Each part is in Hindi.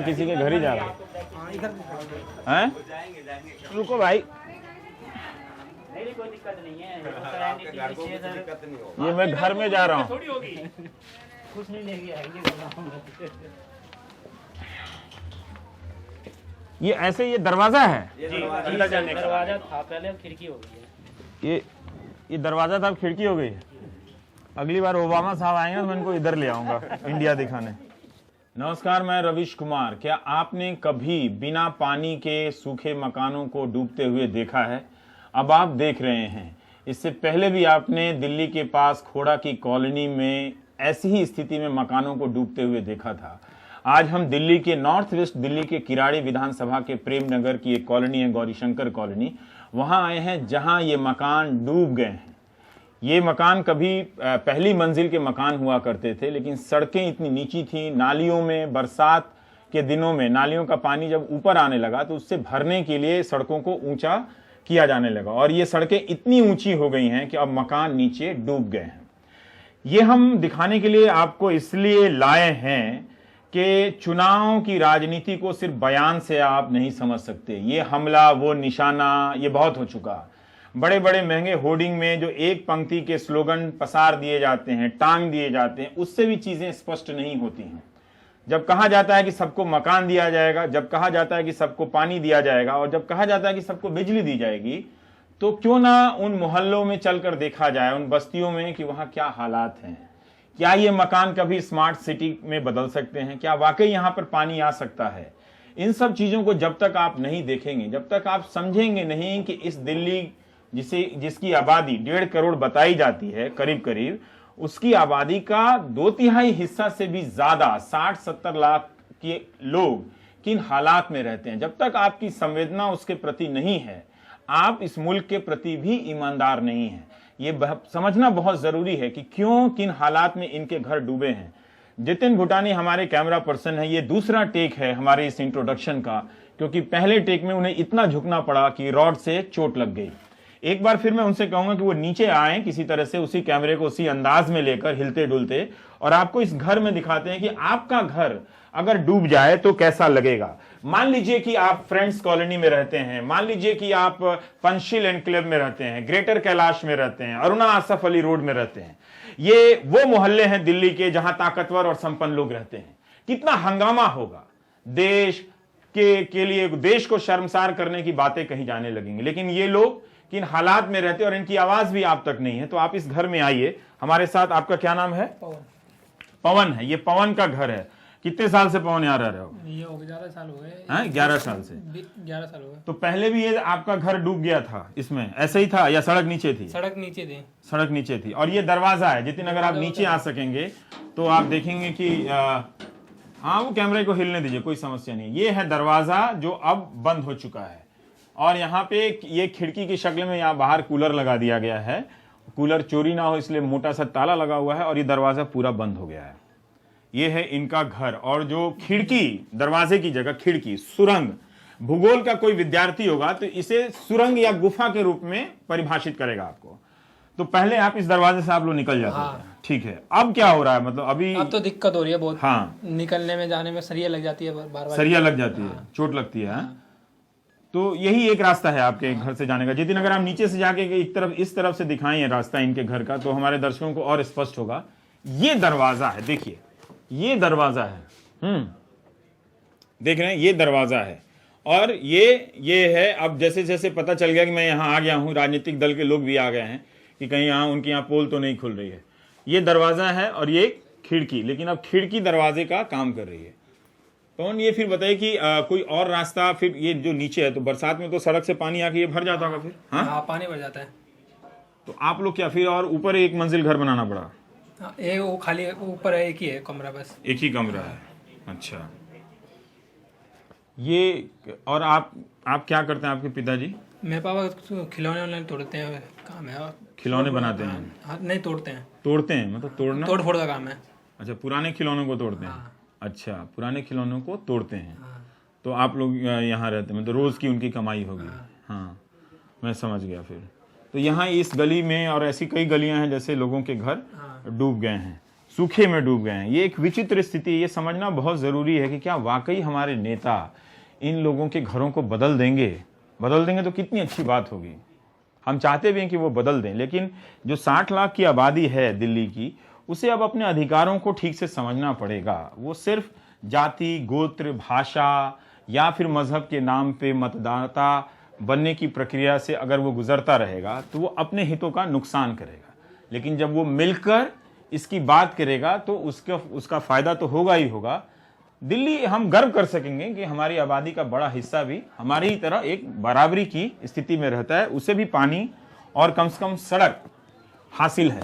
किसी के घर ही जा रहा हूँ? हैं? रुको भाई, नहीं कोई दिक्कत नहीं है, ये मैं घर में जा रहा हूँ। कुछ नहीं लेके आएंगे। ये ऐसे ये दरवाजा है, अंदर जाने का दरवाजा था पहले, अब खिड़की हो गई है। ये दरवाजा था, अब खिड़की हो गई है। अगली बार ओबामा साहब आएंगे तो मैं इनको इधर ले आऊंगा इंडिया दिखाने। नमस्कार, मैं रविश कुमार। क्या आपने कभी बिना पानी के सूखे मकानों को डूबते हुए देखा है? अब आप देख रहे हैं। इससे पहले भी आपने दिल्ली के पास खोड़ा की कॉलोनी में ऐसी ही स्थिति में मकानों को डूबते हुए देखा था। आज हम दिल्ली के नॉर्थ वेस्ट दिल्ली के किराड़ी विधानसभा के प्रेम नगर की एक कॉलोनी है, गौरीशंकर कॉलोनी, वहां आए हैं जहां ये मकान डूब गए हैं। ये मकान कभी पहली मंजिल के मकान हुआ करते थे, लेकिन सड़कें इतनी नीची थी, नालियों में बरसात के दिनों में नालियों का पानी जब ऊपर आने लगा तो उससे भरने के लिए सड़कों को ऊंचा किया जाने लगा और ये सड़कें इतनी ऊंची हो गई हैं कि अब मकान नीचे डूब गए हैं। ये हम दिखाने के लिए आपको इसलिए लाए हैं कि चुनाव की राजनीति को सिर्फ बयान से आप नहीं समझ सकते। ये हमला, वो निशाना, ये बहुत हो चुका। बड़े बड़े महंगे होर्डिंग में जो एक पंक्ति के स्लोगन पसार दिए जाते हैं, टांग दिए जाते हैं, उससे भी चीजें स्पष्ट नहीं होती हैं। जब कहा जाता है कि सबको मकान दिया जाएगा, जब कहा जाता है कि सबको पानी दिया जाएगा और जब कहा जाता है कि सबको बिजली दी जाएगी, तो क्यों ना उन मोहल्लों में चलकर देखा जाए, उन बस्तियों में, कि वहां क्या हालात हैं। क्या ये मकान कभी स्मार्ट सिटी में बदल सकते हैं? क्या वाकई यहां पर पानी आ सकता है? इन सब चीजों को जब तक आप नहीं देखेंगे, जब तक आप समझेंगे नहीं कि इस दिल्ली जिसकी आबादी 1.5 करोड़ बताई जाती है करीब करीब, उसकी आबादी का 2/3 हिस्सा से भी ज्यादा 60-70 लाख के लोग किन हालात में रहते हैं, जब तक आपकी संवेदना उसके प्रति नहीं है, आप इस मुल्क के प्रति भी ईमानदार नहीं हैं। ये समझना बहुत जरूरी है कि क्यों, किन हालात में इनके घर डूबे हैं। जितिन भूटानी हमारे कैमरा पर्सन है। ये दूसरा टेक है हमारे इस इंट्रोडक्शन का, क्योंकि पहले टेक में उन्हें इतना झुकना पड़ा कि रॉड से चोट लग गई। एक बार फिर मैं उनसे कहूंगा कि वो नीचे आए किसी तरह से, उसी कैमरे को उसी अंदाज में लेकर हिलते डुलते, और आपको इस घर में दिखाते हैं कि आपका घर अगर डूब जाए तो कैसा लगेगा। मान लीजिए कि आप फ्रेंड्स कॉलोनी में रहते हैं, मान लीजिए कि आप पंचशील एनक्लेव में रहते हैं, ग्रेटर कैलाश में रहते हैं, अरुणा आसफ अली रोड में रहते हैं। ये वो मोहल्ले हैं दिल्ली के जहां ताकतवर और संपन्न लोग रहते हैं। कितना हंगामा होगा, देश के लिए देश को शर्मसार करने की बातें कही जाने लगेंगी। लेकिन ये लोग किन हालात में रहते हैं और इनकी आवाज भी आप तक नहीं है। तो आप इस घर में आइए हमारे साथ। आपका क्या नाम है? पवन है। ये पवन का घर है। कितने साल से पवन यहाँ रह रहे हो? ये हो गए 11 साल हो गए। 11 साल से? 11 साल हो गए। तो पहले भी ये आपका घर डूब गया था इसमें, ऐसे ही था या सड़क नीचे थी? सड़क नीचे थी। सड़क नीचे थी। और ये दरवाजा है। जितिन अगर आप नीचे आ सकेंगे तो आप देखेंगे कि हाँ, वो कैमरे को हिलने दीजिए, कोई समस्या नहीं। ये है दरवाजा जो अब बंद हो चुका है और यहाँ पे ये खिड़की की शक्ल में यहाँ बाहर कूलर लगा दिया गया है। कूलर चोरी ना हो इसलिए मोटा सा ताला लगा हुआ है और ये दरवाजा पूरा बंद हो गया है। ये है इनका घर। और जो खिड़की, दरवाजे की जगह खिड़की, सुरंग, भूगोल का कोई विद्यार्थी होगा तो इसे सुरंग या गुफा के रूप में परिभाषित करेगा आपको। तो पहले आप इस दरवाजे से आप लोग निकल जाते हैं। ठीक है। अब क्या हो रहा है? मतलब अब तो दिक्कत हो रही है बहुत। हाँ, निकलने में, जाने में सरिया लग जाती है, बार बार सरिया लग जाती है, चोट लगती है। तो यही एक रास्ता है आपके घर से जाने का। जितिन अगर आप नीचे से जाके एक तरफ, इस तरफ से दिखाएं रास्ता इनके घर का, तो हमारे दर्शकों को और स्पष्ट होगा। ये दरवाजा है, देखिए ये दरवाजा है। देख रहे हैं, ये दरवाजा है। और ये है। अब जैसे जैसे पता चल गया कि मैं यहाँ आ गया हूँ, राजनीतिक दल के लोग भी आ गए हैं कि कहीं यहाँ उनकी यहाँ पोल तो नहीं खुल रही है। ये दरवाजा है और ये खिड़की, लेकिन अब खिड़की दरवाजे का काम कर रही है। कौन ये फिर बताइए कि कोई और रास्ता? फिर ये जो नीचे है, तो बरसात में तो सड़क से पानी आके ये भर जाता होगा फिर? हाँ, पानी भर जाता है। तो आप लोग क्या फिर और ऊपर एक मंजिल घर बनाना पड़ा? ये वो खाली ऊपर है, एक ही है कमरा, बस एक ही कमरा है। अच्छा। ये और आप क्या करते हैं? आपके पिताजी? मेरे पापा खिलौने तोड़ते हैं, काम है। खिलौने बनाते हैं? नहीं, तोड़ते हैं। तोड़ते हैं मतलब तोड़ना? तोड़ फोड़ का काम है। अच्छा, पुराने खिलौनों को तोड़ते हैं। अच्छा, पुराने खिलौनों को तोड़ते हैं। तो आप लोग यहाँ रहते हैं, मतलब रोज की उनकी कमाई होगी। हाँ, मैं समझ गया। फिर तो यहाँ इस गली में और ऐसी कई गलियां हैं जैसे लोगों के घर डूब गए हैं। सूखे में डूब गए हैं। ये एक विचित्र स्थिति, ये समझना बहुत ज़रूरी है कि क्या वाकई हमारे नेता इन लोगों के घरों को बदल देंगे तो कितनी अच्छी बात होगी। हम चाहते भी हैं कि वो बदल दें, लेकिन जो 60 लाख की आबादी है दिल्ली की, उसे अब अपने अधिकारों को ठीक से समझना पड़ेगा। वो सिर्फ जाति, गोत्र, भाषा या फिर मजहब के नाम पे मतदाता बनने की प्रक्रिया से अगर वो गुजरता रहेगा तो वो अपने हितों का नुकसान करेगा। लेकिन जब वो मिलकर इसकी बात करेगा तो उसका फायदा तो होगा ही होगा। दिल्ली, हम गर्व कर सकेंगे कि हमारी आबादी का बड़ा हिस्सा भी हमारी ही तरह एक बराबरी की स्थिति में रहता है, उसे भी पानी और कम से कम सड़क हासिल है।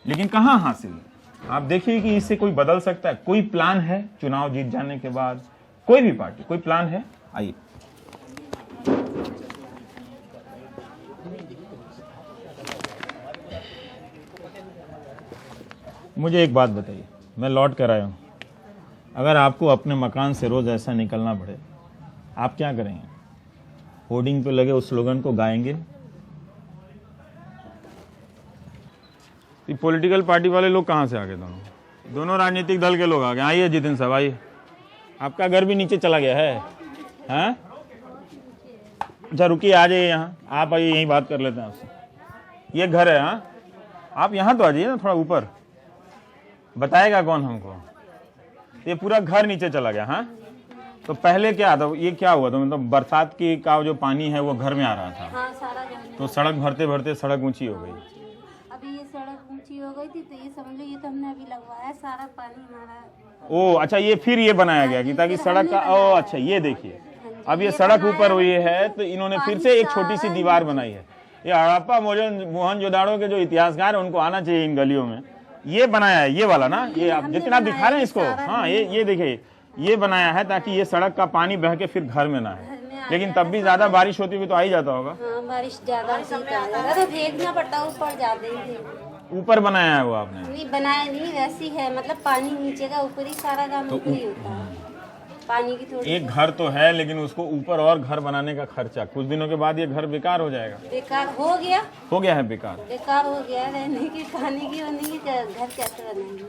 लेकिन कहाँ हासिल है? आप देखिए कि इससे कोई बदल सकता है? कोई प्लान है चुनाव जीत जाने के बाद? कोई भी पार्टी, कोई प्लान है? आइए, मुझे एक बात बताइए, मैं लौट कर आया हूँ, अगर आपको अपने मकान से रोज ऐसा निकलना पड़े, आप क्या करेंगे? होर्डिंग पे लगे उस स्लोगन को गाएंगे? ये पॉलिटिकल पार्टी वाले लोग कहाँ से आ गए? दोनों राजनीतिक दल के लोग आ गए। आइए जितिन साहब, आइए। आपका घर भी नीचे चला गया है? हैं? अच्छा रुकिए, आ जाइए यहाँ, आप आइए, यहीं बात कर लेते हैं आपसे। ये घर है? हाँ, आप यहाँ तो आ जाइए ना, थोड़ा ऊपर। बताएगा कौन हमको? ये पूरा घर नीचे चला गया। हाँ, तो पहले क्या था? ये क्या हुआ था? मतलब बरसात की का जो पानी है वो घर में आ रहा था। हाँ, सारा तो सड़क भरते भरते सड़क ऊंची हो गई। अभी ये सड़क ऊंची हो गई थी तो ये समझ लो, ये तो हमने अभी लगवाया, सारा पानी हमारा। ओ अच्छा, ये फिर ये बनाया गया कि ताकि सड़क का, ओ अच्छा, ये देखिए, अब ये सड़क ऊपर हुई है तो इन्होंने फिर से एक छोटी सी दीवार बनाई है। ये हड़प्पा मोहनजोदाड़ो के जो इतिहासकार है उनको आना चाहिए इन गलियों में। ये बनाया है ये वाला ना, ये आप जितना दिखा रहे हैं इसको। हाँ, ये देखिए, ये बनाया है ताकि ये सड़क का पानी बह के फिर घर में ना है। लेकिन तब भी ज्यादा बारिश होती हुई तो आ ही जाता होगा। हाँ, बारिश ज्यादा होती तो देखना पड़ता, ऊपर जाते ही। ऊपर बनाया है वो आपने? नहीं बनाया, नहीं वैसी है, मतलब पानी नीचे का ऊपर ही सारा काम तो नहीं होता है। पानी की थोड़ी एक घर तो है, लेकिन उसको ऊपर और घर बनाने का खर्चा, कुछ दिनों के बाद ये घर बेकार हो जाएगा। बेकार हो गया है बेकार हो गया, रहने की, खाने की, होने की, घर कैसे बनाएंगे?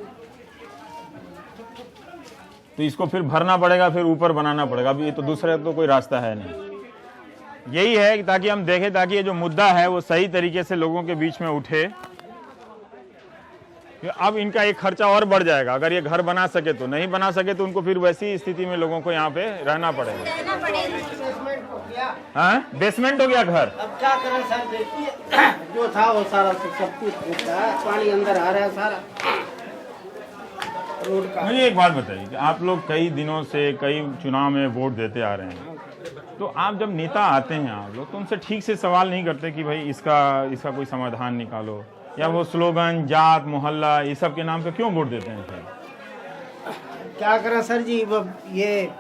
तो इसको फिर भरना पड़ेगा, फिर ऊपर बनाना पड़ेगा। अभी ये तो दूसरा तो कोई रास्ता है नहीं। यही है कि ताकि हम देखें, ताकि ये जो मुद्दा है वो सही तरीके से लोगों के बीच में उठे। अब इनका एक खर्चा और बढ़ जाएगा, अगर ये घर बना सके तो। नहीं बना सके तो उनको फिर वैसी स्थिति में लोगों को यहाँ पे रहना पड़ेगा। हाँ, बेसमेंट हो गया घर। अब क्या करें सर, देखिए जो था वो सारा सब कुछ पानी अंदर आ रहा है सारा रोड का। मुझे एक बात बताइए कि आप लोग कई दिनों से कई चुनाव में वोट देते आ रहे हैं, तो आप जब नेता आते हैं आप लोग तो उनसे ठीक से सवाल नहीं करते कि भाई इसका कोई समाधान निकालो, या वो स्लोगन जात मोहल्ला ये सब के नाम पे क्यों वोट देते हैं? फिर क्या करें सर जी, ये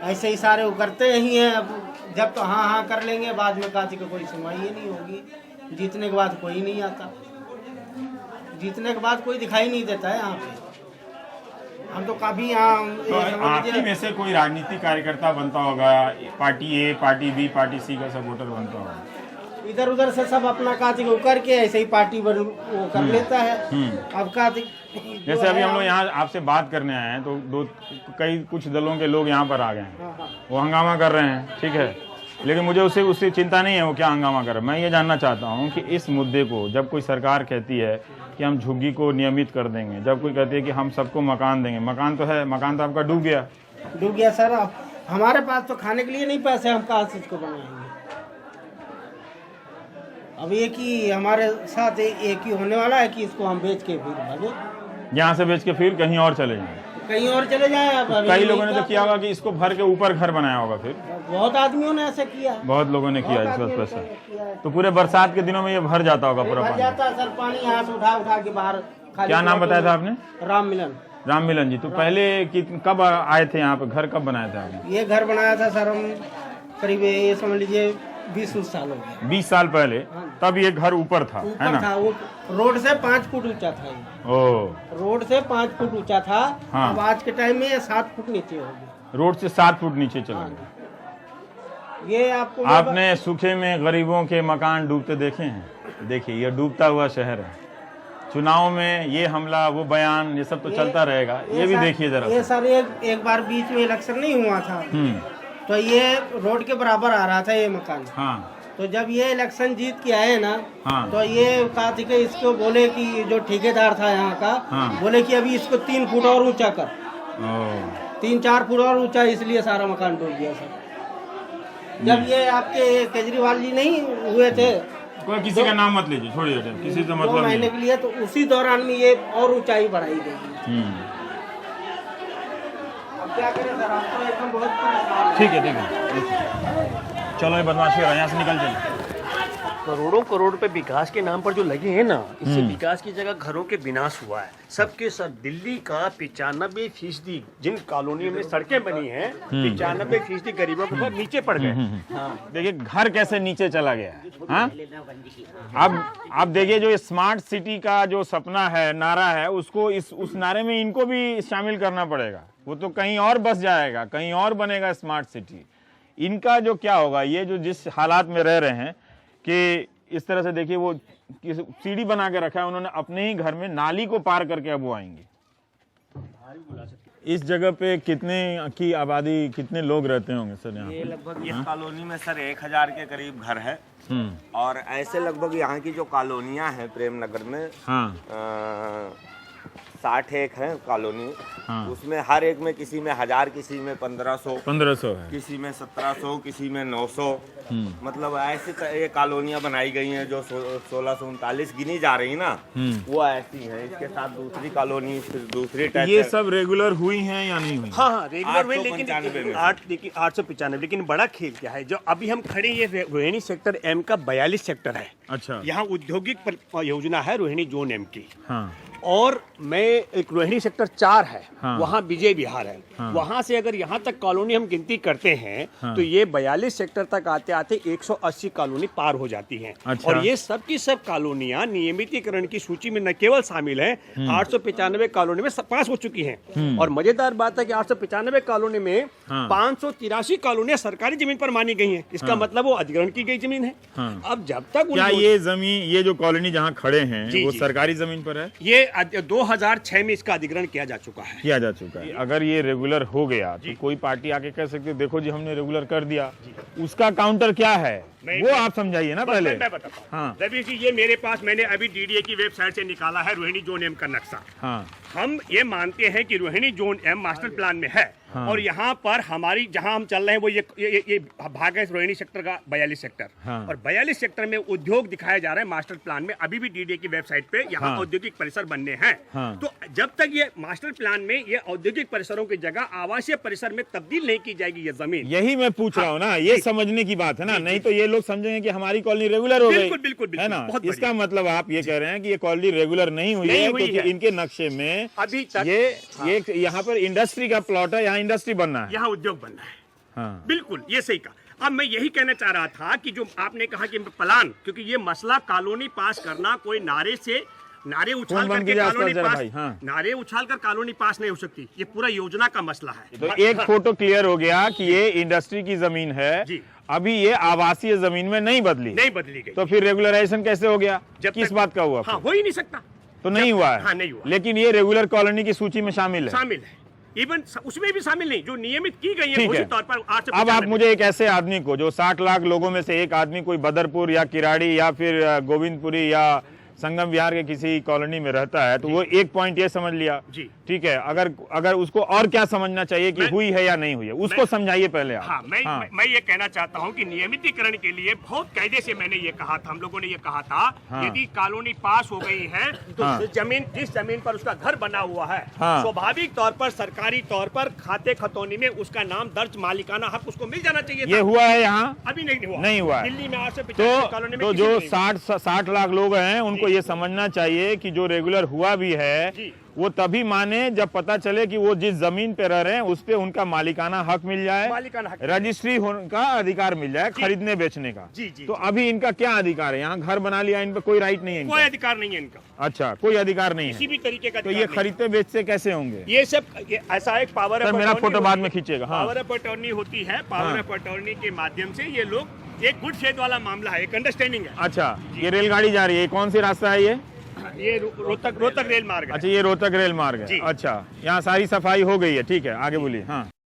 ऐसे ही सारे वो करते ही हैं। अब जब तो हाँ हाँ कर लेंगे, बाद में काची को कोई सुनवाई ही नहीं होगी। जीतने के बाद कोई नहीं आता, जीतने के बाद कोई दिखाई नहीं देता है यहाँ पे। हम तो काफी यहाँ तो आपकी में से कोई राजनीतिक कार्यकर्ता बनता होगा, पार्टी ए, पार्टी बी, पार्टी सी का सपोर्टर बनता होगा, इधर उधर से सब अपना काची को करके ऐसे ही पार्टी वो कर लेता है। अब काची जैसे अभी हम लोग यहाँ आपसे बात करने आए हैं तो कुछ दलों के लोग यहाँ पर आ गए हैं, वो हंगामा कर रहे हैं, ठीक है, लेकिन मुझे उससे चिंता नहीं है वो क्या हंगामा कर रहे हैं। मैं ये जानना चाहता हूँ कि इस मुद्दे को जब कोई सरकार कहती है कि हम झुग्गी को नियमित कर देंगे, जब कोई कहती है कि हम सबको मकान देंगे, मकान तो है, मकान तो आपका डूब गया सर। अब हमारे पास तो खाने के लिए नहीं पैसे, हम कहाँ से इसको बनाएंगे? अब एक ही हमारे साथ एक ही होने वाला है कि इसको हम बेच के फिर भागे, यहाँ से बेच के फिर कहीं और चले जाएं, कहीं और चले जाएं। अब कई लोगों ने तो किया होगा कि इसको भर के ऊपर घर बनाया होगा, फिर बहुत आदमियों ने ऐसा किया, बहुत लोगों ने किया इस वक्त पैसा। तो पूरे बरसात के दिनों में ये भर जाता होगा पूरा भर पानी। जाता है सर, पानी यहाँ से उठा के बाहर। क्या नाम बताया था आपने? राम मिलन जी। तो पहले कब आए थे यहाँ पे, घर कब बनाया था आपने? ये घर बनाया था सर हम करीब ये समझ लीजिए 20 साल हो गया। 20 साल पहले, तब ये घर ऊपर था, है ना? था वो, रोड से 5 फुट ऊंचा था ये। ओ, रोड से 5 फुट ऊंचा था। हाँ। अब आज के टाइम में ये 7 फुट नीचे हो गया। रोड से 7 फुट नीचे चला गया। ये आपको आपने सूखे में गरीबों के मकान डूबते देखे हैं? देखिए ये डूबता हुआ शहर है, चुनाव में ये हमला, वो बयान, ये सब तो चलता रहेगा। ये भी देखिए जरा। ये सर एक बार बीच में इलेक्शन नहीं हुआ था, तो ये रोड के बराबर आ रहा था ये मकान। हाँ। तो जब ये इलेक्शन जीत के आए ना, हाँ। तो ये कहा था कि इसको बोले कि जो ठेकेदार था यहाँ का, हाँ। बोले कि अभी इसको 3 फुट और ऊंचा कर, 3-4 फुट और ऊंचा, इसलिए सारा मकान डूब गया सर। जब ये आपके केजरीवाल जी नहीं हुए थे, कोई किसी का नाम मत लीजिए, छोड़िए, किसी से 2 मतलब महीने नहीं। के लिए, तो उसी दौरान में ये और ऊंचाई बढ़ाई गई। अब क्या करें सर, आप तो एकदम बहुत परेशान। ठीक है। चलो ये बदमाशी हो रहा है, यहाँ से निकल जाए। करोड़ों रुपए विकास के नाम पर जो लगे हैं ना, इससे विकास की जगह घरों के विनाश हुआ है। सबके सब दिल्ली का 95% जिन कॉलोनियों में सड़कें बनी हैं, 95% गरीबों के घर नीचे पड़ गए। देखिए घर कैसे नीचे चला गया है। हाँ? अब देखिए जो स्मार्ट सिटी का जो सपना है, नारा है, उसको उस नारे में इनको भी शामिल करना पड़ेगा। वो तो कहीं और बस जाएगा, कहीं और बनेगा स्मार्ट सिटी। इनका जो क्या होगा, ये जो जिस हालात में रह रहे हैं कि इस तरह से देखिए, वो सीढ़ी बना के रखा है उन्होंने अपने ही घर में, नाली को पार करके अब वो आएंगे। इस जगह पे कितने की आबादी, कितने लोग रहते होंगे सर यहाँ? ये लगभग इस कॉलोनी में सर 1000 के करीब घर है। और ऐसे लगभग यहाँ की जो कॉलोनियाँ हैं प्रेम नगर में, 60 एक है कॉलोनी। उसमें हर एक में किसी में 1000, किसी में 1500 है, किसी में 1700, किसी में 900। मतलब ऐसे ये कॉलोनियाँ बनाई गई हैं जो 1639 गिनी जा रही ना, वो ऐसी हैं। इसके साथ दूसरी कॉलोनी, फिर दूसरी टाइप। ये सब रेगुलर हुई हैं या नहीं हुई? हाँ, रेगुलर हुई, लेकिन 895 लेकिन बड़ा खेल क्या है, जो अभी हम खड़े, ये रोहिणी सेक्टर M का 42 सेक्टर है। अच्छा। यहाँ औद्योगिक योजना है रोहिणी जोन M की। हाँ। और मैं एक रोहिणी सेक्टर 4 है, हाँ। वहाँ विजय विहार है। हाँ। वहाँ से अगर यहाँ तक कॉलोनी हम गिनती करते हैं, तो ये 42 सेक्टर तक आते आते 180 कॉलोनी पार हो जाती हैं। अच्छा। और ये सब की सब कॉलोनियाँ नियमितीकरण की सूची में न केवल शामिल है, 895 कॉलोनी में पास हो चुकी हैं। और मजेदार बात है कि 895 कॉलोनी में 583 कॉलोनियाँ सरकारी जमीन पर मानी गई हैं। इसका मतलब वो अधिग्रहण की गई जमीन है। अब जब तक क्या ये जमीन, ये जो कॉलोनी जहाँ खड़े हैं, जी, वो जी। सरकारी जमीन पर है? ये 2006 में इसका अधिग्रहण किया जा चुका है। अगर ये रेगुलर हो गया तो कोई पार्टी आके कह सकती है देखो जी हमने रेगुलर कर दिया, उसका काउंटर क्या है वो आप समझाइए ना पहले। मैं बताता हूँ। हाँ। रवि जी, ये मेरे पास, मैंने अभी DDA की वेबसाइट से निकाला है रोहिणी जोन M का नक्शा। हाँ। हम ये मानते हैं कि Rohini zone M master plan में है। हाँ। और यहाँ पर हमारी जहाँ हम चल रहे हैं वो ये भाग है रोहिणी सेक्टर का 42 सेक्टर। हाँ। और 42 सेक्टर में उद्योग दिखाया जा रहा है मास्टर प्लान में। अभी भी DDA की वेबसाइट पे यहाँ हाँ। औद्योगिक परिसर बनने हैं। हाँ। तो जब तक ये मास्टर प्लान में ये औद्योगिक परिसरों की जगह आवासीय परिसर में तब्दील नहीं की जाएगी ये जमीन, यही मैं पूछ रहा हूँ ना, ये समझने की बात है ना। नहीं तो ये लोग समझेंगे कि हमारी कॉलोनी रेगुलर हो गई। बिल्कुल है ना। इसका मतलब आप ये कह रहे हैं कि ये कॉलोनी रेगुलर नहीं हुई है क्योंकि इनके नक्शे में अभी तक ये यहाँ पर इंडस्ट्री का प्लॉट है, यहाँ इंडस्ट्री बनना है, यहाँ उद्योग बनना है। हाँ। बिल्कुल, ये सही कहा। अब मैं यही कहना चाह रहा था कि जो आपने कहा कि प्लान, क्योंकि ये मसला कॉलोनी पास करना कोई नारे उछाल करके कॉलोनी पास, हाँ। नारे उछाल कर कॉलोनी पास नहीं हो सकती। ये पूरा योजना का मसला है। तो एक फोटो क्लियर हो गया कि ये इंडस्ट्री की जमीन है जी। अभी ये आवासीय जमीन में नहीं बदली गई, तो फिर रेगुलराइजेशन कैसे हो गया? किस बात का हुआ? हाँ, हो ही नहीं सकता। तो नहीं हुआ है। हाँ, नहीं हुआ। लेकिन ये रेगुलर कॉलोनी की सूची में शामिल है। इवन उसमें भी शामिल नहीं, जो नियमित की गई है घोषित तौर पर। अब आप मुझे एक ऐसे आदमी को, जो 60 लाख लोगों में से एक आदमी कोई बदरपुर या किराड़ी या फिर गोविंदपुरी या संगम विहार के किसी कॉलोनी में रहता है, तो वो एक पॉइंट ये समझ लिया जी, ठीक है। अगर उसको और क्या समझना चाहिए कि हुई है या नहीं हुई है, उसको समझाइए पहले आप। हाँ, मैं ये कहना चाहता हूँ कि नियमितीकरण के लिए बहुत कायदे से मैंने ये कहा था, हम लोगों ने ये कहा था, यदि कॉलोनी पास हो गई है तो जिस जमीन पर उसका घर बना हुआ है, स्वाभाविक तौर पर सरकारी तौर पर खाते खतौनी में उसका नाम दर्ज, मालिकाना हक उसको मिल जाना चाहिए। ये हुआ है यहाँ? अभी नहीं हुआ है। दिल्ली में 895 कॉलोनी में तो जो 60 लाख लोग हैं उनको ये समझना चाहिए कि जो रेगुलर हुआ भी है वो तभी माने जब पता चले कि वो जिस जमीन पे रह रहे हैं उस पे उनका मालिकाना हक मिल जाए, रजिस्ट्री होने का अधिकार मिल जाए, खरीदने बेचने का। तो अभी इनका क्या अधिकार है? यहाँ घर बना लिया, इन पे कोई राइट नहीं है, कोई अधिकार नहीं है इनका। अच्छा, कोई अधिकार नहीं है किसी भी तरीके का। तो ये खरीदते बेचते कैसे होंगे? ये सब ऐसा एक पावर ऑफ, मेरा फोटो बाद में खींचेगा। पावर ऑफ अटॉर्नी होती है, पावर ऑफ अटॉर्नी के माध्यम से ये लोग, एक गुड फेथ वाला मामला है, एक अंडरस्टैंडिंग है। अच्छा, ये रेलगाड़ी जा रही है, कौन सी रास्ता है ये? ये रोहतक रेल मार्ग है। अच्छा, ये रोहतक रेल मार्ग है। जी। अच्छा, यहाँ सारी सफाई हो गई है, ठीक है, आगे बोलिए। हाँ,